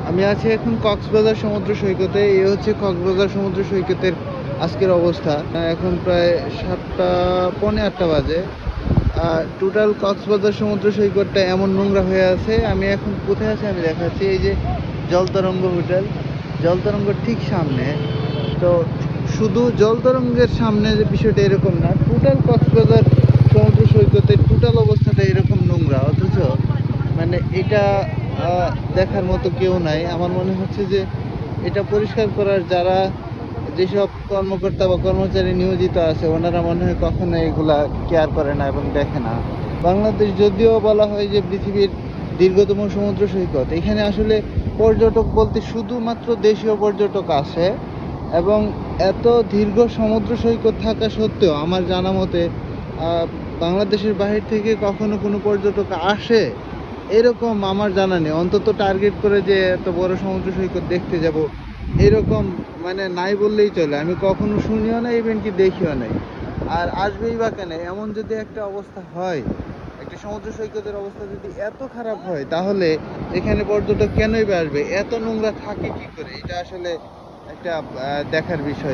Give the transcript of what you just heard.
আমি আছি এখন কক্সবাজার সমুদ্র সৈকতে। এই হচ্ছে কক্সবাজার সমুদ্র সৈকতের আজকের অবস্থা। এখন প্রায় 7টা পৌনে 8টা বাজে। টোটাল কক্সবাজার সমুদ্র সৈকতটা এমন নোংরা হয়ে আছে। আমি এখন কোথায় আছি আমি দেখাচ্ছি। এই যে জলতরঙ্গ হোটেল, জলতরঙ্গর ঠিক সামনে। তো শুধু জলতরঙ্গের সামনে যে বিষয়টা এরকম না, টোটাল কক্সবাজার সমুদ্র সৈকতের টোটাল অবস্থাটা এরকম নোংরা, অথচ মানে এটা দেখার মতো কেউ নাই। আমার মনে হচ্ছে যে এটা পরিষ্কার করার যারা যেসব কর্মকর্তা বা কর্মচারী নিয়োজিত আছে, ওনারা মনে হয় কখনো এগুলা কেয়ার করে না এবং দেখে না। বাংলাদেশ যদিও বলা হয় যে পৃথিবীর দীর্ঘতম সমুদ্র সৈকত, এখানে আসলে পর্যটক বলতে শুধুমাত্র দেশীয় পর্যটক আসে। এবং এত দীর্ঘ সমুদ্র সৈকত থাকা সত্ত্বেও আমার জানা মতে বাংলাদেশের বাহির থেকে কখনো কোনো পর্যটক আসে এরকম আমার জানা নেই। অন্তত টার্গেট করে যে এত বড় সমুদ্র সৈকত দেখতে যাব, এরকম মানে নাই বললেই চলে। আমি কখনো শুনিও না, ইভেন কি দেখিও নাই। আর আসবেই বা কেন? এমন যদি একটা অবস্থা হয়, একটা সমুদ্র সৈকতের অবস্থা যদি এত খারাপ হয়, তাহলে এখানে পর্যটক কেনই বা আসবে? এত নোংরা থাকে কি করে? এটা আসলে একটা দেখার বিষয়।